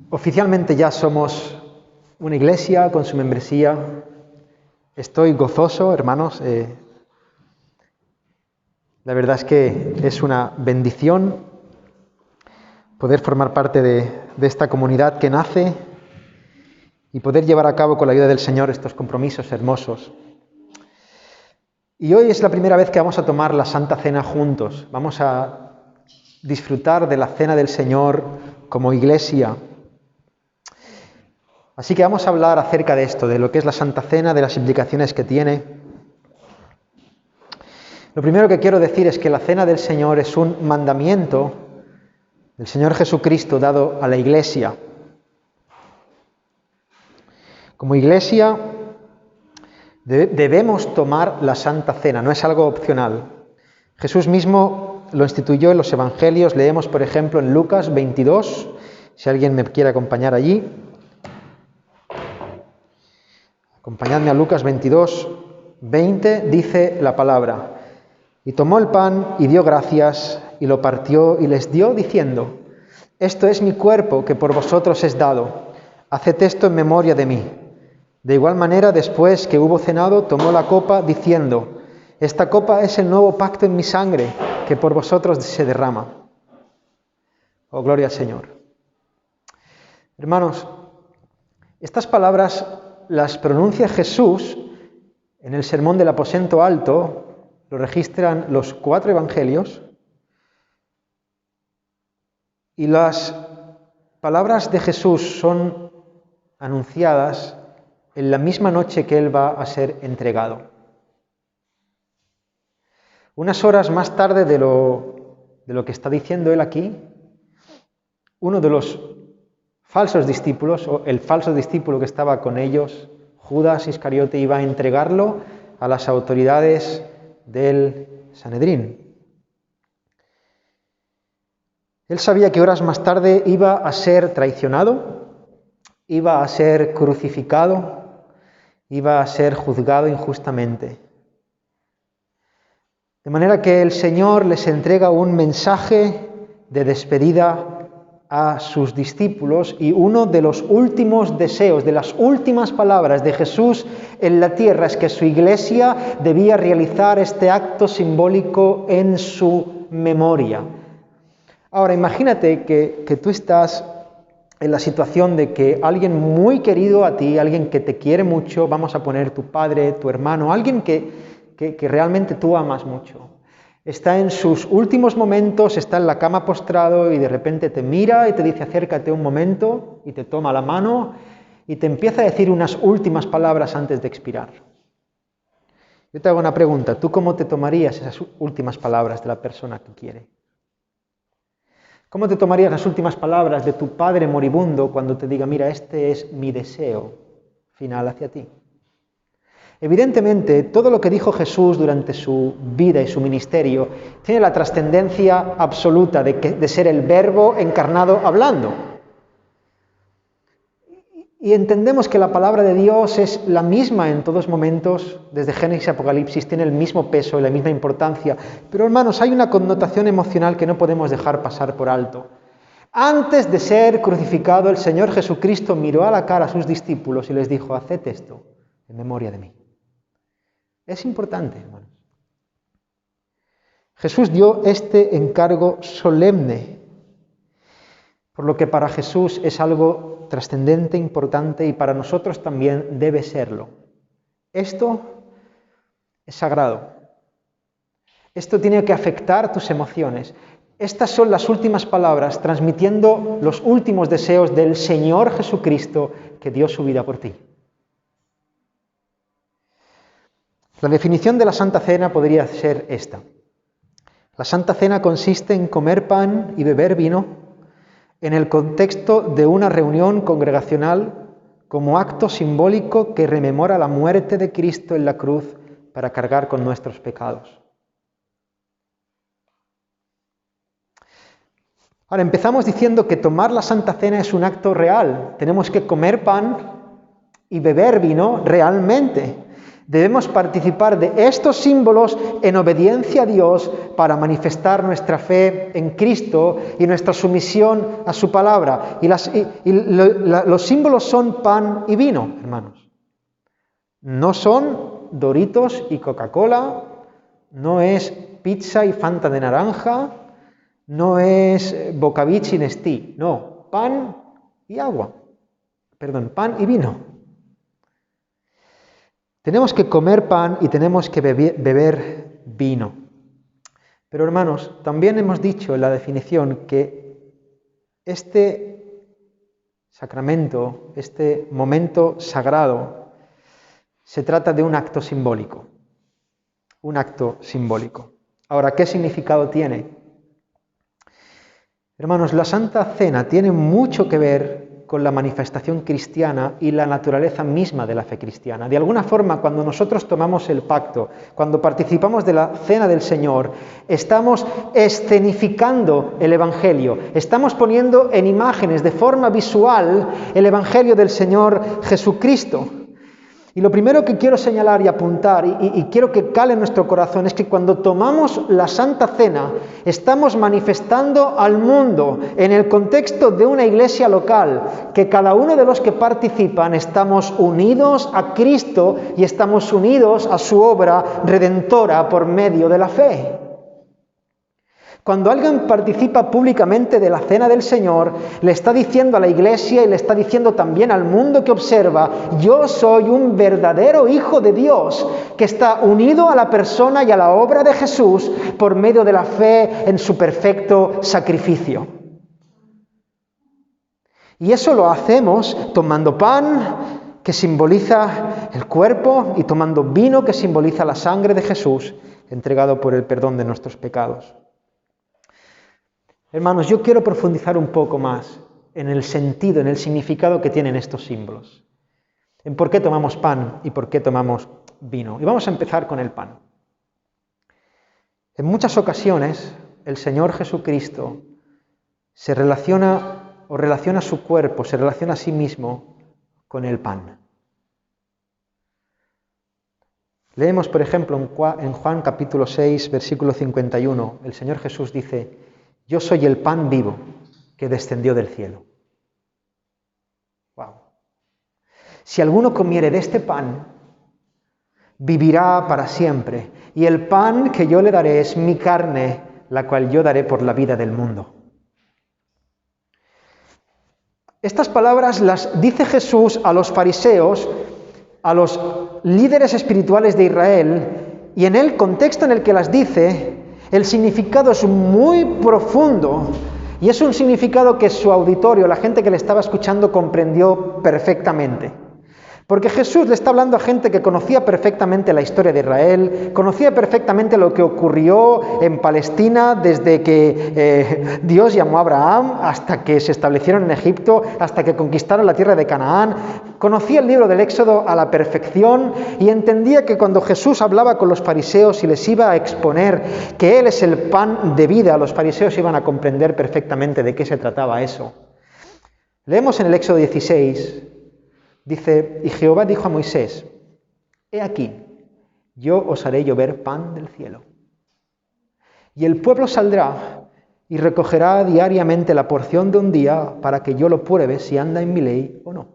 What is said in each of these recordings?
Oficialmente ya somos una iglesia con su membresía. Estoy gozoso, hermanos. La verdad es que es una bendición poder formar parte de esta comunidad que nace y poder llevar a cabo con la ayuda del Señor estos compromisos hermosos. Y hoy es la primera vez que vamos a tomar la Santa Cena juntos. Vamos a disfrutar de la Cena del Señor como iglesia. Así que vamos a hablar acerca de esto, de lo que es la Santa Cena, de las implicaciones que tiene. Lo primero que quiero decir es que la Cena del Señor es un mandamiento del Señor Jesucristo dado a la iglesia. Como iglesia debemos tomar la Santa Cena, no es algo opcional. Jesús mismo lo instituyó en los Evangelios. Leemos, por ejemplo, en Lucas 22, si alguien me quiere acompañar allí. Acompañadme a Lucas 22, 20, dice la palabra: y tomó el pan y dio gracias y lo partió y les dio diciendo: esto es mi cuerpo que por vosotros es dado, haced esto en memoria de mí. De igual manera, después que hubo cenado, tomó la copa diciendo: esta copa es el nuevo pacto en mi sangre que por vosotros se derrama. Oh, gloria al Señor. Hermanos, estas palabras las pronuncia Jesús en el Sermón del Aposento Alto, lo registran los 4 evangelios, y las palabras de Jesús son anunciadas en la misma noche que Él va a ser entregado. Unas horas más tarde de lo que está diciendo Él aquí, uno de los falsos discípulos, o el falso discípulo que estaba con ellos, Judas Iscariote, iba a entregarlo a las autoridades del Sanedrín. Él sabía que horas más tarde iba a ser traicionado, iba a ser crucificado, iba a ser juzgado injustamente. De manera que el Señor les entrega un mensaje de despedida a sus discípulos, y uno de los últimos deseos, de las últimas palabras de Jesús en la tierra es que su iglesia debía realizar este acto simbólico en su memoria. Ahora, imagínate que tú estás en la situación de que alguien muy querido a ti, alguien que te quiere mucho, vamos a poner tu padre, tu hermano, alguien que realmente tú amas mucho, está en sus últimos momentos, está en la cama postrado y de repente te mira y te dice: acércate un momento, y te toma la mano y te empieza a decir unas últimas palabras antes de expirar. Yo te hago una pregunta: ¿tú cómo te tomarías esas últimas palabras de la persona que quiere? ¿Cómo te tomarías las últimas palabras de tu padre moribundo cuando te diga: mira, este es mi deseo final hacia ti? Evidentemente, todo lo que dijo Jesús durante su vida y su ministerio tiene la trascendencia absoluta de ser el Verbo encarnado hablando. Y entendemos que la palabra de Dios es la misma en todos momentos, desde Génesis a Apocalipsis, tiene el mismo peso y la misma importancia. Pero, hermanos, hay una connotación emocional que no podemos dejar pasar por alto. Antes de ser crucificado, el Señor Jesucristo miró a la cara a sus discípulos y les dijo: haced esto en memoria de mí. Es importante, hermanos. Jesús dio este encargo solemne, por lo que para Jesús es algo trascendente, importante, y para nosotros también debe serlo. Esto es sagrado. Esto tiene que afectar tus emociones. Estas son las últimas palabras transmitiendo los últimos deseos del Señor Jesucristo, que dio su vida por ti. La definición de la Santa Cena podría ser esta: la Santa Cena consiste en comer pan y beber vino en el contexto de una reunión congregacional como acto simbólico que rememora la muerte de Cristo en la cruz para cargar con nuestros pecados. Ahora, empezamos diciendo que tomar la Santa Cena es un acto real. Tenemos que comer pan y beber vino realmente. Debemos participar de estos símbolos en obediencia a Dios para manifestar nuestra fe en Cristo y nuestra sumisión a su palabra. Los símbolos son pan y vino, hermanos. No son Doritos y Coca-Cola, no es pizza y Fanta de naranja, no es Bocavich y Nestí, no, pan y agua. Perdón, pan y vino. Tenemos que comer pan y tenemos que beber vino. Pero hermanos, también hemos dicho en la definición que este sacramento, este momento sagrado, se trata de un acto simbólico. Un acto simbólico. Ahora, ¿qué significado tiene? Hermanos, la Santa Cena tiene mucho que ver con la manifestación cristiana y la naturaleza misma de la fe cristiana. De alguna forma, cuando nosotros tomamos el pacto, cuando participamos de la Cena del Señor, estamos escenificando el Evangelio, estamos poniendo en imágenes, de forma visual, el Evangelio del Señor Jesucristo. Y lo primero que quiero señalar y apuntar, y quiero que cale en nuestro corazón, es que cuando tomamos la Santa Cena, estamos manifestando al mundo, en el contexto de una iglesia local, que cada uno de los que participan estamos unidos a Cristo y estamos unidos a su obra redentora por medio de la fe. Cuando alguien participa públicamente de la Cena del Señor, le está diciendo a la iglesia y le está diciendo también al mundo que observa: yo soy un verdadero hijo de Dios que está unido a la persona y a la obra de Jesús por medio de la fe en su perfecto sacrificio. Y eso lo hacemos tomando pan, que simboliza el cuerpo, y tomando vino, que simboliza la sangre de Jesús, entregado por el perdón de nuestros pecados. Hermanos, yo quiero profundizar un poco más en el sentido, en el significado que tienen estos símbolos. En por qué tomamos pan y por qué tomamos vino. Y vamos a empezar con el pan. En muchas ocasiones, el Señor Jesucristo se relaciona su cuerpo, se relaciona a sí mismo con el pan. Leemos, por ejemplo, en Juan capítulo 6, versículo 51, el Señor Jesús dice: yo soy el pan vivo que descendió del cielo. Wow. Si alguno comiere de este pan, vivirá para siempre. Y el pan que yo le daré es mi carne, la cual yo daré por la vida del mundo. Estas palabras las dice Jesús a los fariseos, a los líderes espirituales de Israel, y en el contexto en el que las dice, el significado es muy profundo y es un significado que su auditorio, la gente que le estaba escuchando, comprendió perfectamente. Porque Jesús le está hablando a gente que conocía perfectamente la historia de Israel, conocía perfectamente lo que ocurrió en Palestina desde que Dios llamó a Abraham hasta que se establecieron en Egipto, hasta que conquistaron la tierra de Canaán. Conocía el libro del Éxodo a la perfección y entendía que cuando Jesús hablaba con los fariseos y les iba a exponer que Él es el pan de vida, los fariseos iban a comprender perfectamente de qué se trataba eso. Leemos en el Éxodo 16... dice: y Jehová dijo a Moisés: he aquí, yo os haré llover pan del cielo. Y el pueblo saldrá y recogerá diariamente la porción de un día para que yo lo pruebe si anda en mi ley o no.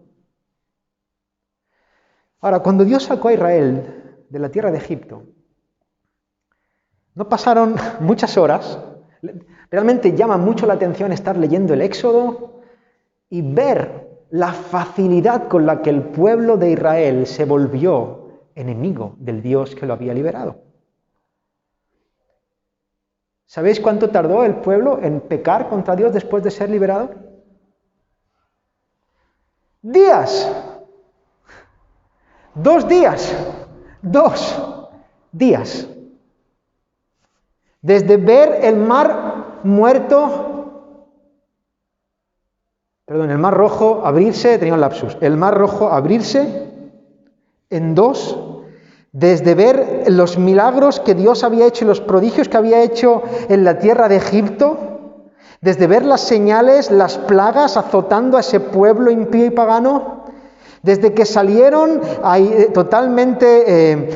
Ahora, cuando Dios sacó a Israel de la tierra de Egipto, no pasaron muchas horas. Realmente llama mucho la atención estar leyendo el Éxodo y ver la facilidad con la que el pueblo de Israel se volvió enemigo del Dios que lo había liberado. ¿Sabéis cuánto tardó el pueblo en pecar contra Dios después de ser liberado? ¡Días! 2 días. 2 días. Desde ver el mar el mar rojo abrirse, tenía un lapsus, el mar rojo abrirse en 2, desde ver los milagros que Dios había hecho y los prodigios que había hecho en la tierra de Egipto, desde ver las señales, las plagas azotando a ese pueblo impío y pagano, Desde que salieron totalmente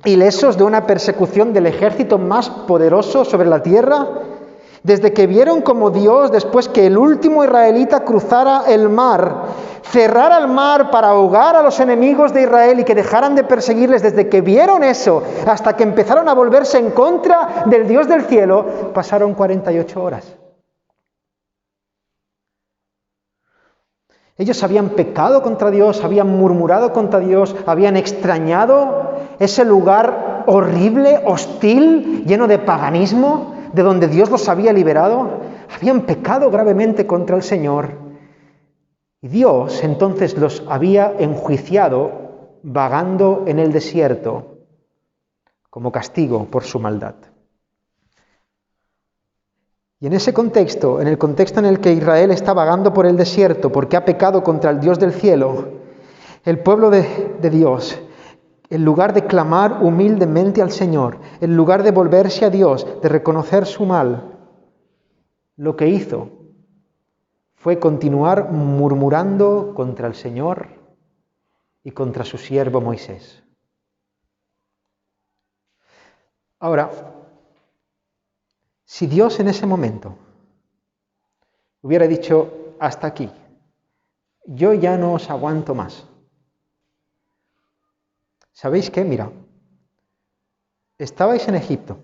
ilesos de una persecución del ejército más poderoso sobre la tierra, desde que vieron como Dios, después que el último israelita cruzara el mar, cerrara el mar para ahogar a los enemigos de Israel y que dejaran de perseguirles, desde que vieron eso hasta que empezaron a volverse en contra del Dios del cielo, pasaron 48 horas. Ellos habían pecado contra Dios, habían murmurado contra Dios, habían extrañado ese lugar horrible, hostil, lleno de paganismo, de donde Dios los había liberado. Habían pecado gravemente contra el Señor. Y Dios entonces los había enjuiciado vagando en el desierto como castigo por su maldad. Y en ese contexto, en el contexto en el que Israel está vagando por el desierto porque ha pecado contra el Dios del cielo, el pueblo de Dios, en lugar de clamar humildemente al Señor, en lugar de volverse a Dios, de reconocer su mal, lo que hizo fue continuar murmurando contra el Señor y contra su siervo Moisés. Ahora, si Dios en ese momento hubiera dicho, hasta aquí, yo ya no os aguanto más. ¿Sabéis qué? Mira, estabais en Egipto,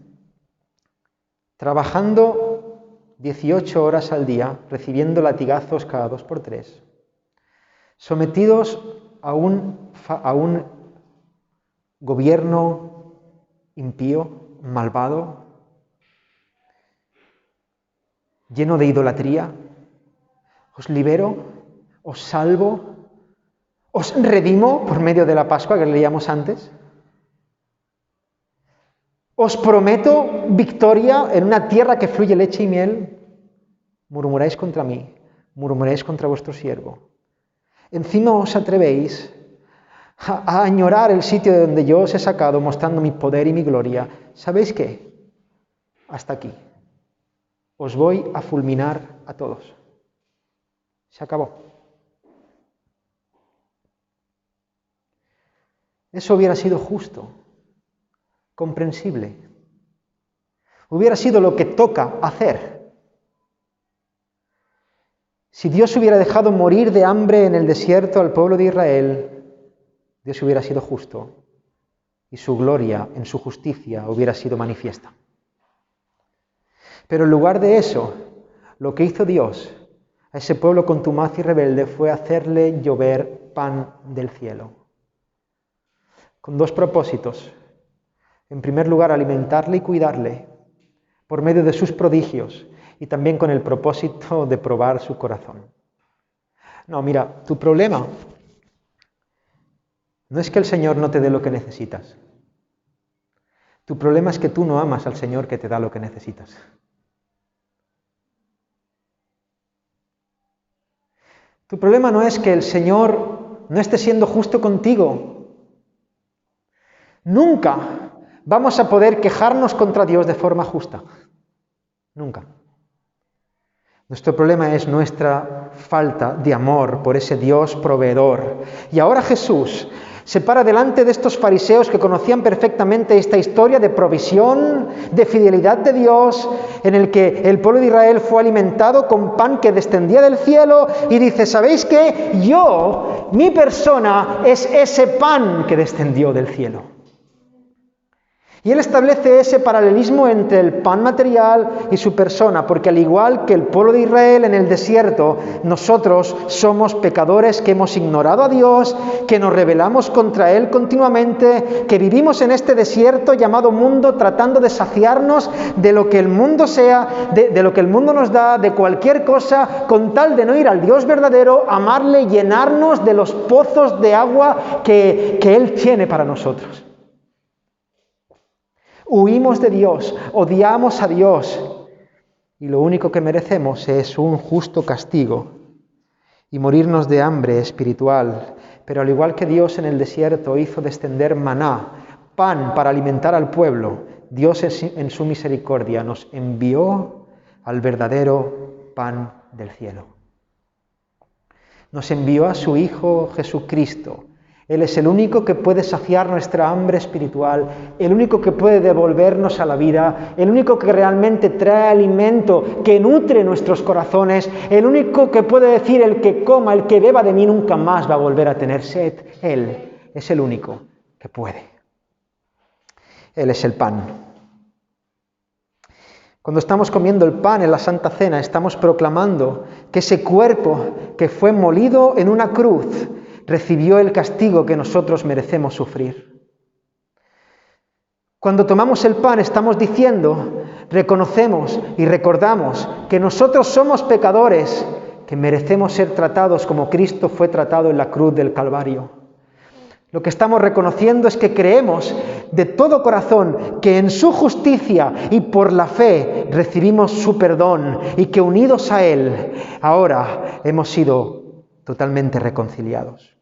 trabajando 18 horas al día, recibiendo latigazos cada 2 por 3, sometidos a un gobierno impío, malvado, lleno de idolatría. Os libero, os salvo, os redimo por medio de la Pascua que leíamos antes. Os prometo victoria en una tierra que fluye leche y miel. Murmuráis contra mí, murmuráis contra vuestro siervo. Encima os atrevéis a añorar el sitio de donde yo os he sacado, mostrando mi poder y mi gloria. ¿Sabéis qué? Hasta aquí. Os voy a fulminar a todos. Se acabó. Eso hubiera sido justo, comprensible. Hubiera sido lo que toca hacer. Si Dios hubiera dejado morir de hambre en el desierto al pueblo de Israel, Dios hubiera sido justo y su gloria en su justicia hubiera sido manifiesta. Pero en lugar de eso, lo que hizo Dios a ese pueblo contumaz y rebelde fue hacerle llover pan del cielo. Con 2 propósitos. En primer lugar, alimentarle y cuidarle por medio de sus prodigios y también con el propósito de probar su corazón. No, mira, tu problema no es que el Señor no te dé lo que necesitas. Tu problema es que tú no amas al Señor que te da lo que necesitas. Tu problema no es que el Señor no esté siendo justo contigo. Nunca vamos a poder quejarnos contra Dios de forma justa. Nunca. Nuestro problema es nuestra falta de amor por ese Dios proveedor. Y ahora Jesús se para delante de estos fariseos que conocían perfectamente esta historia de provisión, de fidelidad de Dios, en el que el pueblo de Israel fue alimentado con pan que descendía del cielo, y dice, ¿sabéis qué? Mi persona es ese pan que descendió del cielo. Y él establece ese paralelismo entre el pan material y su persona, porque al igual que el pueblo de Israel en el desierto, nosotros somos pecadores que hemos ignorado a Dios, que nos rebelamos contra Él continuamente, que vivimos en este desierto llamado mundo tratando de saciarnos de lo que el mundo sea, de lo que el mundo nos da, de cualquier cosa, con tal de no ir al Dios verdadero, amarle, llenarnos de los pozos de agua que Él tiene para nosotros. Huimos de Dios, odiamos a Dios y lo único que merecemos es un justo castigo y morirnos de hambre espiritual. Pero al igual que Dios en el desierto hizo descender maná, pan para alimentar al pueblo, Dios en su misericordia nos envió al verdadero pan del cielo. Nos envió a su Hijo Jesucristo. Él es el único que puede saciar nuestra hambre espiritual, el único que puede devolvernos a la vida, el único que realmente trae alimento, que nutre nuestros corazones, el único que puede decir: el que coma, el que beba de mí nunca más va a volver a tener sed. Él es el único que puede. Él es el pan. Cuando estamos comiendo el pan en la Santa Cena, estamos proclamando que ese cuerpo que fue molido en una cruz recibió el castigo que nosotros merecemos sufrir. Cuando tomamos el pan estamos diciendo, reconocemos y recordamos que nosotros somos pecadores, que merecemos ser tratados como Cristo fue tratado en la cruz del Calvario. Lo que estamos reconociendo es que creemos de todo corazón que en su justicia y por la fe recibimos su perdón y que unidos a Él ahora hemos sido totalmente reconciliados.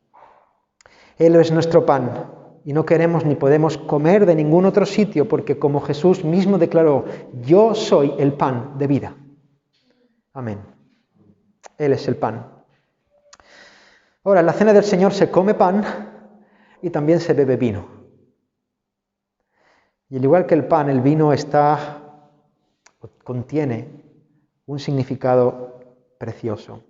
Él es nuestro pan y no queremos ni podemos comer de ningún otro sitio porque, como Jesús mismo declaró, yo soy el pan de vida. Amén. Él es el pan. Ahora, en la cena del Señor se come pan y también se bebe vino. Y al igual que el pan, el vino contiene un significado precioso.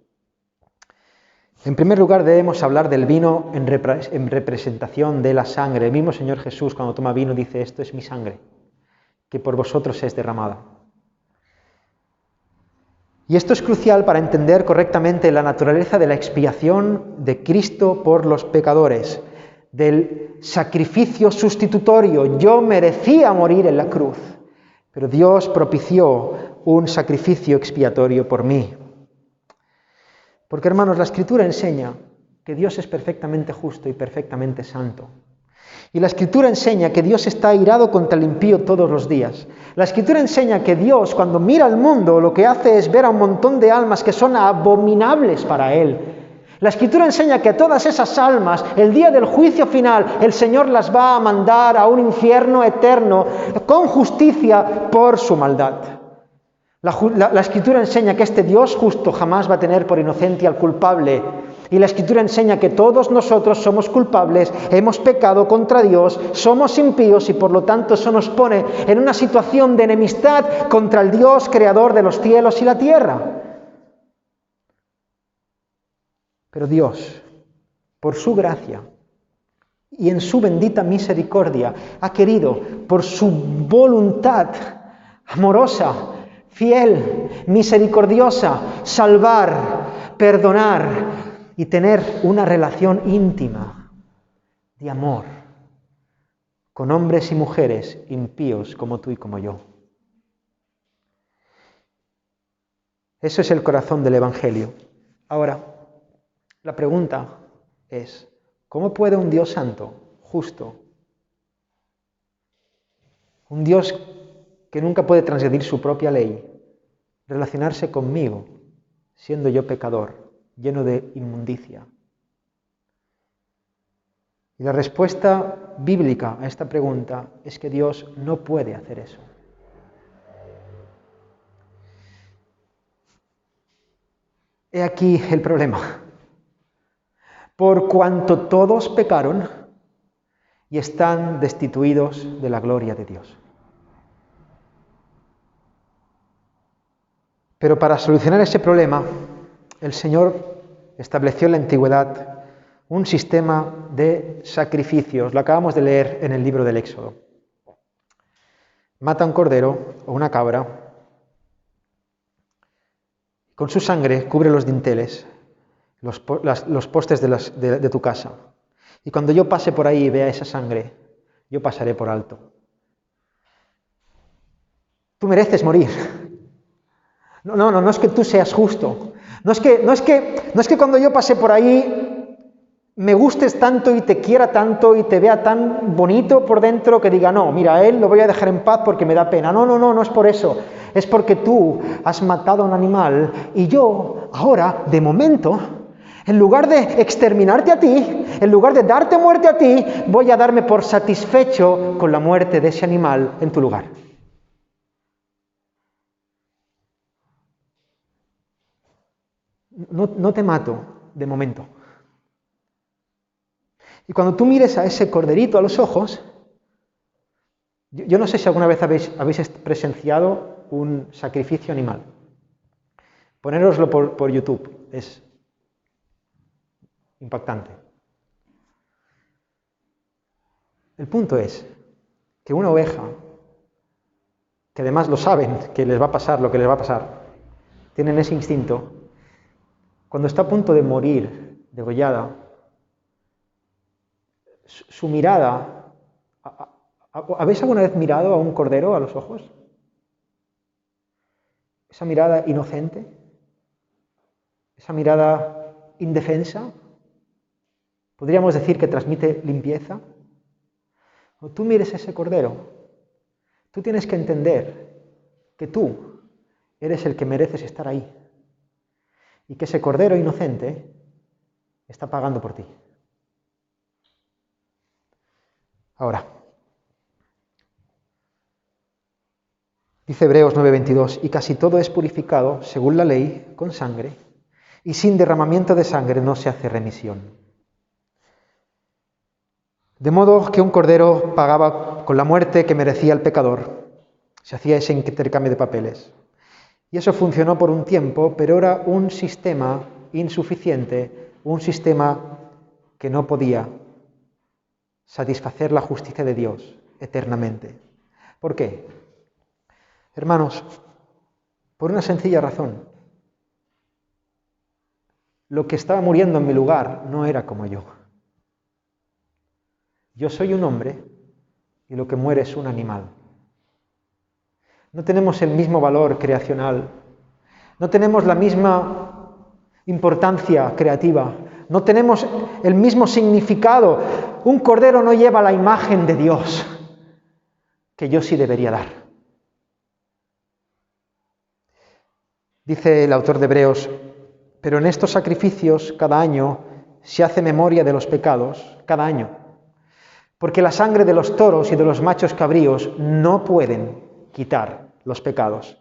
En primer lugar, debemos hablar del vino en representación de la sangre. El mismo Señor Jesús, cuando toma vino, dice: esto es mi sangre, que por vosotros es derramada. Y esto es crucial para entender correctamente la naturaleza de la expiación de Cristo por los pecadores, del sacrificio sustitutorio. Yo merecía morir en la cruz, pero Dios propició un sacrificio expiatorio por mí. Porque, hermanos, la Escritura enseña que Dios es perfectamente justo y perfectamente santo. Y la Escritura enseña que Dios está airado contra el impío todos los días. La Escritura enseña que Dios, cuando mira al mundo, lo que hace es ver a un montón de almas que son abominables para Él. La Escritura enseña que a todas esas almas, el día del juicio final, el Señor las va a mandar a un infierno eterno con justicia por su maldad. La Escritura enseña que este Dios justo jamás va a tener por inocente al culpable. Y la Escritura enseña que todos nosotros somos culpables, hemos pecado contra Dios, somos impíos y por lo tanto eso nos pone en una situación de enemistad contra el Dios creador de los cielos y la tierra. Pero Dios, por su gracia y en su bendita misericordia, ha querido, por su voluntad amorosa, fiel, misericordiosa, salvar, perdonar y tener una relación íntima de amor con hombres y mujeres impíos como tú y como yo. Eso es el corazón del Evangelio. Ahora, la pregunta es, ¿cómo puede un Dios santo, justo, un Dios que nunca puede transgredir su propia ley, relacionarse conmigo, siendo yo pecador, lleno de inmundicia? Y la respuesta bíblica a esta pregunta es que Dios no puede hacer eso. He aquí el problema. Por cuanto todos pecaron y están destituidos de la gloria de Dios. Pero para solucionar ese problema, el Señor estableció en la antigüedad un sistema de sacrificios. Lo acabamos de leer en el libro del Éxodo. Mata un cordero o una cabra, con su sangre cubre los dinteles, los postes de tu casa. Y cuando yo pase por ahí y vea esa sangre, yo pasaré por alto. Tú mereces morir. No es que tú seas justo. No es que cuando yo pase por ahí me gustes tanto y te quiera tanto y te vea tan bonito por dentro que diga, no, mira, a él lo voy a dejar en paz porque me da pena. No es por eso. Es porque tú has matado a un animal y yo ahora, de momento, en lugar de exterminarte a ti, en lugar de darte muerte a ti, voy a darme por satisfecho con la muerte de ese animal en tu lugar. No te mato, de momento. Y cuando tú mires a ese corderito a los ojos, yo no sé si alguna vez habéis presenciado un sacrificio animal. Ponéroslo por YouTube, es impactante. El punto es que una oveja, que además lo saben que les va a pasar lo que les va a pasar, tienen ese instinto, cuando está a punto de morir, degollada, su mirada... ¿Habéis alguna vez mirado a un cordero a los ojos? Esa mirada inocente, esa mirada indefensa, podríamos decir que transmite limpieza. Cuando tú mires a ese cordero, tú tienes que entender que tú eres el que mereces estar ahí y que ese cordero inocente está pagando por ti. Ahora, dice Hebreos 9:22, y casi todo es purificado, según la ley, con sangre, y sin derramamiento de sangre no se hace remisión. De modo que un cordero pagaba con la muerte que merecía el pecador. Se hacía ese intercambio de papeles. Y eso funcionó por un tiempo, pero era un sistema insuficiente, un sistema que no podía satisfacer la justicia de Dios eternamente. ¿Por qué? Hermanos, por una sencilla razón. Lo que estaba muriendo en mi lugar no era como yo. Yo soy un hombre y lo que muere es un animal. No tenemos el mismo valor creacional, no tenemos la misma importancia creativa, no tenemos el mismo significado. Un cordero no lleva la imagen de Dios que yo sí debería dar. Dice el autor de Hebreos, pero en estos sacrificios cada año se hace memoria de los pecados, cada año, porque la sangre de los toros y de los machos cabríos no pueden quitar los pecados.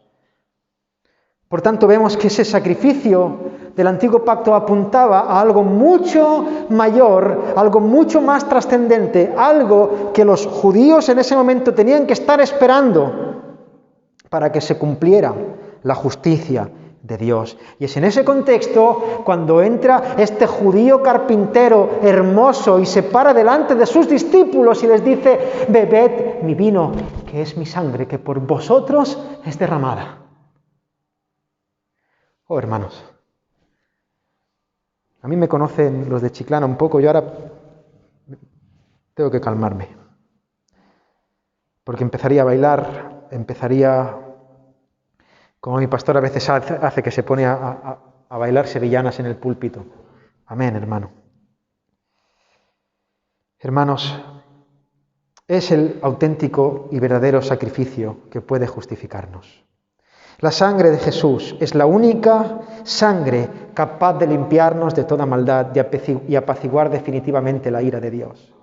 Por tanto, vemos que ese sacrificio del antiguo pacto apuntaba a algo mucho mayor, algo mucho más trascendente, algo que los judíos en ese momento tenían que estar esperando para que se cumpliera la justicia de Dios. Y es en ese contexto cuando entra este judío carpintero hermoso y se para delante de sus discípulos y les dice, bebed mi vino, que es mi sangre, que por vosotros es derramada. Oh, hermanos, a mí me conocen los de Chiclana un poco, yo ahora tengo que calmarme, porque empezaría a bailar, como mi pastor a veces hace, que se pone a bailar sevillanas en el púlpito. Amén, hermano. Hermanos, es el auténtico y verdadero sacrificio que puede justificarnos. La sangre de Jesús es la única sangre capaz de limpiarnos de toda maldad y apaciguar definitivamente la ira de Dios.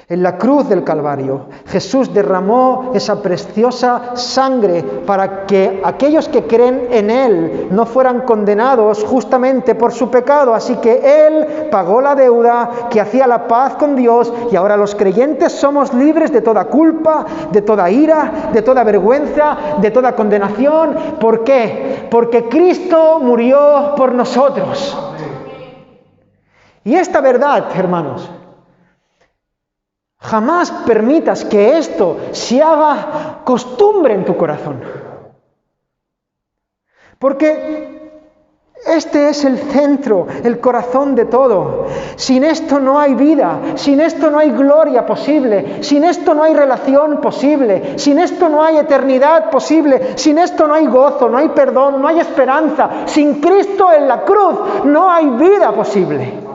En la cruz del Calvario, Jesús derramó esa preciosa sangre para que aquellos que creen en Él no fueran condenados justamente por su pecado. Así que Él pagó la deuda que hacía la paz con Dios y ahora los creyentes somos libres de toda culpa, de toda ira, de toda vergüenza, de toda condenación. ¿Por qué? Porque Cristo murió por nosotros. Y esta verdad, hermanos, jamás permitas que esto se haga costumbre en tu corazón. Porque este es el centro, el corazón de todo. Sin esto no hay vida, sin esto no hay gloria posible, sin esto no hay relación posible, sin esto no hay eternidad posible, sin esto no hay gozo, no hay perdón, no hay esperanza. Sin Cristo en la cruz no hay vida posible.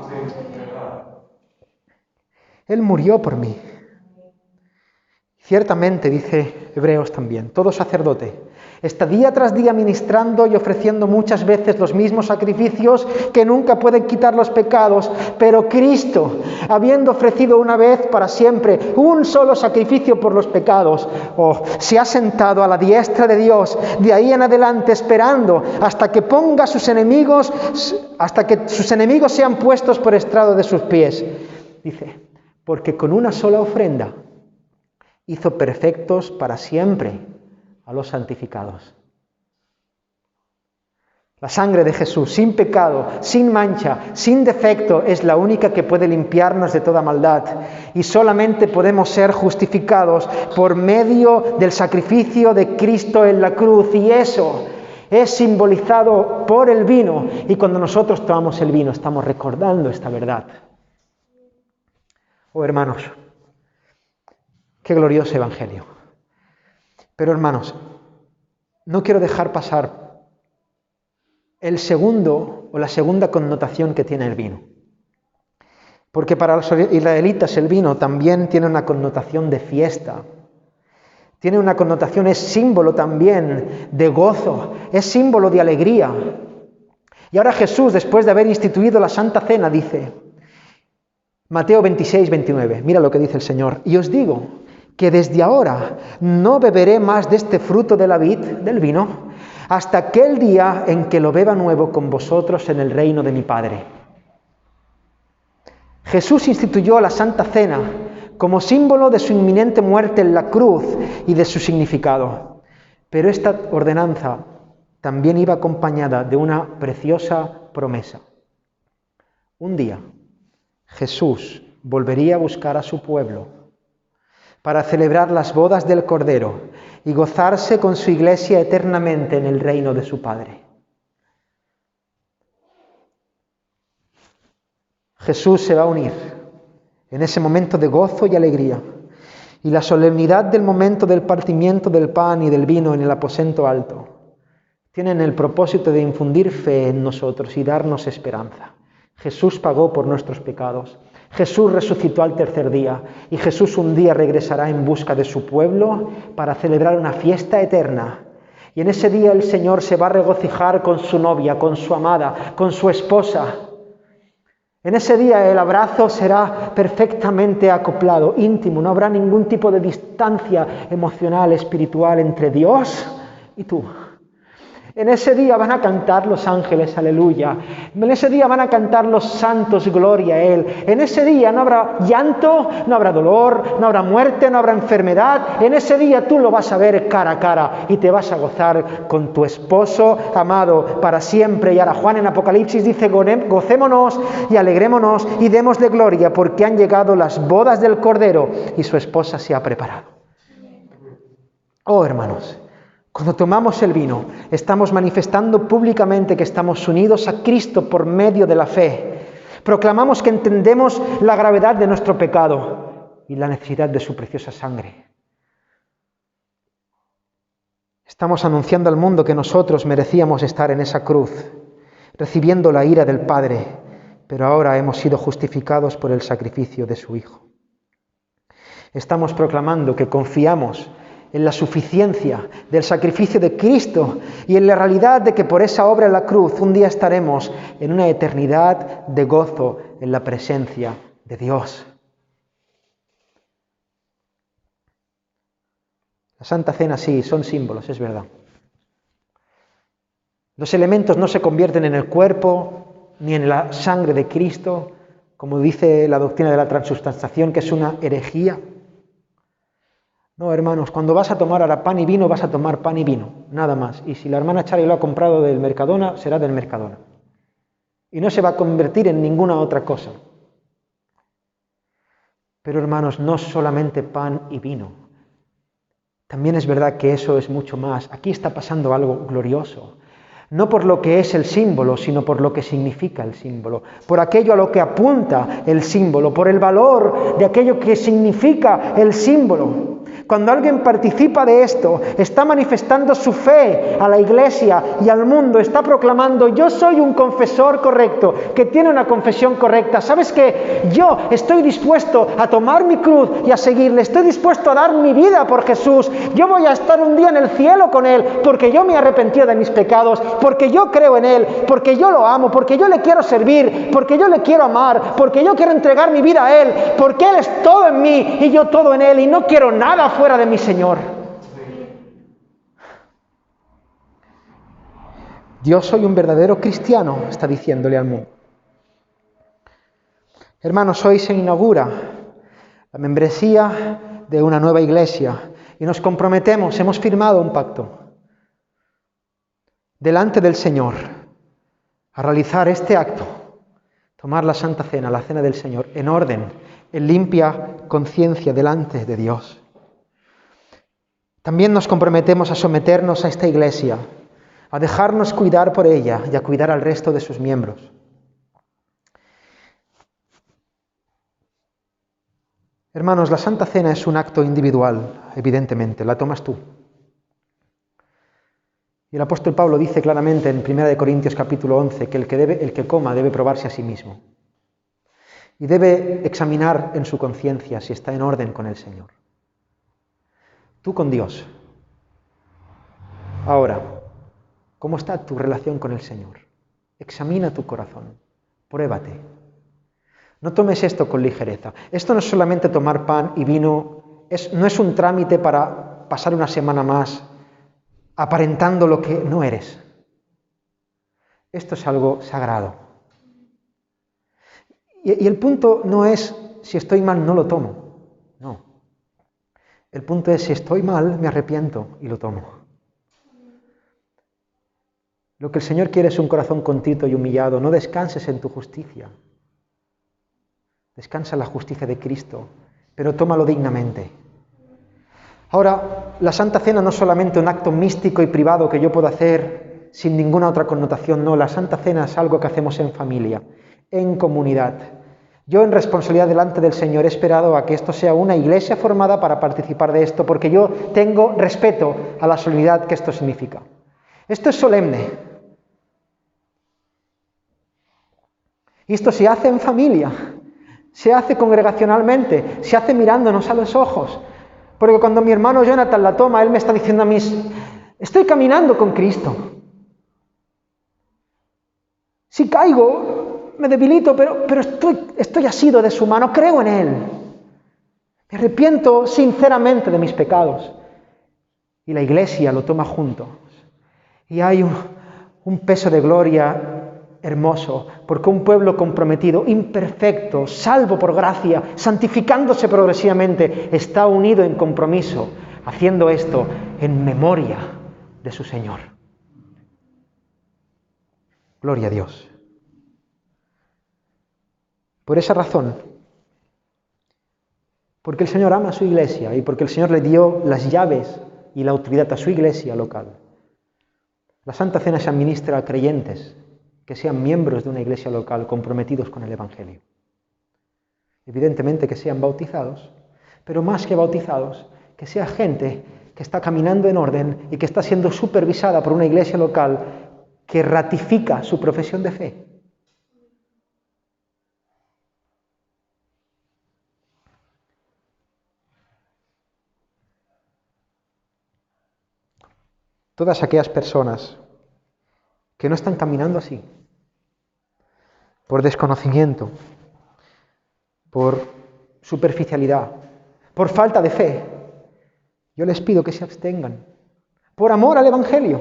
Él murió por mí. Ciertamente, dice Hebreos también, todo sacerdote Está día tras día ministrando y ofreciendo muchas veces los mismos sacrificios que nunca pueden quitar los pecados, pero Cristo, habiendo ofrecido una vez para siempre un solo sacrificio por los pecados, se ha sentado a la diestra de Dios, de ahí en adelante esperando hasta que ponga sus enemigos, hasta que sus enemigos sean puestos por estrado de sus pies. Dice, porque con una sola ofrenda hizo perfectos para siempre a los santificados. La sangre de Jesús, sin pecado, sin mancha, sin defecto, es la única que puede limpiarnos de toda maldad. Y solamente podemos ser justificados por medio del sacrificio de Cristo en la cruz. Y eso es simbolizado por el vino. Y cuando nosotros tomamos el vino, estamos recordando esta verdad. Oh, hermanos, qué glorioso evangelio. Pero hermanos, no quiero dejar pasar el segundo o la segunda connotación que tiene el vino. Porque para los israelitas el vino también tiene una connotación de fiesta. Tiene una connotación, es símbolo también de gozo, es símbolo de alegría. Y ahora Jesús, después de haber instituido la Santa Cena, dice, Mateo 26, 29, mira lo que dice el Señor, y os digo que desde ahora no beberé más de este fruto de la vid, del vino, hasta aquel día en que lo beba nuevo con vosotros en el reino de mi Padre. Jesús instituyó la Santa Cena como símbolo de su inminente muerte en la cruz y de su significado. Pero esta ordenanza también iba acompañada de una preciosa promesa. Un día Jesús volvería a buscar a su pueblo para celebrar las bodas del Cordero y gozarse con su iglesia eternamente en el reino de su Padre. Jesús se va a unir en ese momento de gozo y alegría, y la solemnidad del momento del partimiento del pan y del vino en el aposento alto tienen el propósito de infundir fe en nosotros y darnos esperanza. Jesús pagó por nuestros pecados. Jesús resucitó al tercer día y Jesús un día regresará en busca de su pueblo para celebrar una fiesta eterna. Y en ese día el Señor se va a regocijar con su novia, con su amada, con su esposa. En ese día el abrazo será perfectamente acoplado, íntimo. No habrá ningún tipo de distancia emocional, espiritual entre Dios y tú. En ese día van a cantar los ángeles, aleluya. En ese día van a cantar los santos, gloria a Él. En ese día no habrá llanto, no habrá dolor, no habrá muerte, no habrá enfermedad. En ese día tú lo vas a ver cara a cara y te vas a gozar con tu esposo amado para siempre. Y ahora Juan en Apocalipsis dice, gocémonos y alegrémonos y démosle gloria porque han llegado las bodas del Cordero y su esposa se ha preparado. Oh, hermanos, cuando tomamos el vino, estamos manifestando públicamente que estamos unidos a Cristo por medio de la fe. Proclamamos que entendemos la gravedad de nuestro pecado y la necesidad de su preciosa sangre. Estamos anunciando al mundo que nosotros merecíamos estar en esa cruz, recibiendo la ira del Padre, pero ahora hemos sido justificados por el sacrificio de su Hijo. Estamos proclamando que confiamos en la suficiencia del sacrificio de Cristo y en la realidad de que por esa obra en la cruz un día estaremos en una eternidad de gozo en la presencia de Dios. La Santa Cena sí, son símbolos, es verdad. Los elementos no se convierten en el cuerpo ni en la sangre de Cristo, como dice la doctrina de la transubstanciación, que es una herejía. No, hermanos, cuando vas a tomar ahora pan y vino, vas a tomar pan y vino, nada más. Y si la hermana Chari lo ha comprado del Mercadona, será del Mercadona. Y no se va a convertir en ninguna otra cosa. Pero, hermanos, no solamente pan y vino. También es verdad que eso es mucho más. Aquí está pasando algo glorioso. No por lo que es el símbolo, sino por lo que significa el símbolo. Por aquello a lo que apunta el símbolo, por el valor de aquello que significa el símbolo. Cuando alguien participa de esto, está manifestando su fe a la iglesia y al mundo, está proclamando: yo soy un confesor correcto, que tiene una confesión correcta. ¿Sabes qué? Yo estoy dispuesto a tomar mi cruz y a seguirle, estoy dispuesto a dar mi vida por Jesús. Yo voy a estar un día en el cielo con Él, porque yo me he arrepentido de mis pecados, porque yo creo en Él, porque yo lo amo, porque yo le quiero servir, porque yo le quiero amar, porque yo quiero entregar mi vida a Él, porque Él es todo en mí y yo todo en Él, y no quiero nada fuera de mi Señor. Yo soy un verdadero cristiano, está diciéndole al mundo. Hermanos, hoy se inaugura la membresía de una nueva iglesia y nos comprometemos, hemos firmado un pacto delante del Señor a realizar este acto, tomar la Santa Cena, la Cena del Señor, en orden, en limpia conciencia delante de Dios. También nos comprometemos a someternos a esta iglesia, a dejarnos cuidar por ella y a cuidar al resto de sus miembros. Hermanos, la Santa Cena es un acto individual, evidentemente, la tomas tú. Y el apóstol Pablo dice claramente en 1 Corintios capítulo 11 que el que coma debe probarse a sí mismo y debe examinar en su conciencia si está en orden con el Señor. Tú con Dios. Ahora, ¿cómo está tu relación con el Señor? Examina tu corazón, pruébate. No tomes esto con ligereza. Esto no es solamente tomar pan y vino, no es un trámite para pasar una semana más aparentando lo que no eres. Esto es algo sagrado. Y el punto no es si estoy mal, no lo tomo. No. El punto es si estoy mal, me arrepiento y lo tomo. Lo que el Señor quiere es un corazón contrito y humillado. No descanses en tu justicia. Descansa en la justicia de Cristo, pero tómalo dignamente. Ahora, la Santa Cena no es solamente un acto místico y privado que yo puedo hacer sin ninguna otra connotación. No, la Santa Cena es algo que hacemos en familia, en comunidad. Yo, en responsabilidad delante del Señor, he esperado a que esto sea una iglesia formada para participar de esto, porque yo tengo respeto a la solemnidad que esto significa. Esto es solemne. Y esto se hace en familia, se hace congregacionalmente, se hace mirándonos a los ojos. Porque cuando mi hermano Jonathan la toma, él me está diciendo a mí: estoy caminando con Cristo. Si caigo, me debilito, pero estoy asido de su mano, creo en Él. Me arrepiento sinceramente de mis pecados. Y la iglesia lo toma juntos. Y hay un peso de gloria hermoso, porque un pueblo comprometido, imperfecto, salvo por gracia, santificándose progresivamente, está unido en compromiso, haciendo esto en memoria de su Señor. Gloria a Dios. Por esa razón, porque el Señor ama a su iglesia y porque el Señor le dio las llaves y la autoridad a su iglesia local, la Santa Cena se administra a creyentes que sean miembros de una iglesia local comprometidos con el Evangelio. Evidentemente que sean bautizados, pero más que bautizados, que sea gente que está caminando en orden y que está siendo supervisada por una iglesia local que ratifica su profesión de fe. Todas aquellas personas que no están caminando así, por desconocimiento, por superficialidad, por falta de fe, yo les pido que se abstengan, por amor al Evangelio,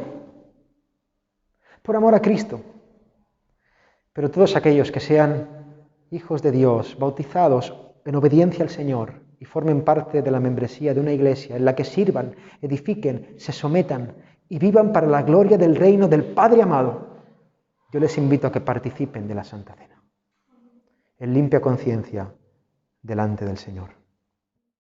por amor a Cristo. Pero todos aquellos que sean hijos de Dios, bautizados en obediencia al Señor y formen parte de la membresía de una iglesia en la que sirvan, edifiquen, se sometan y vivan para la gloria del reino del Padre amado, yo les invito a que participen de la Santa Cena, en limpia conciencia delante del Señor.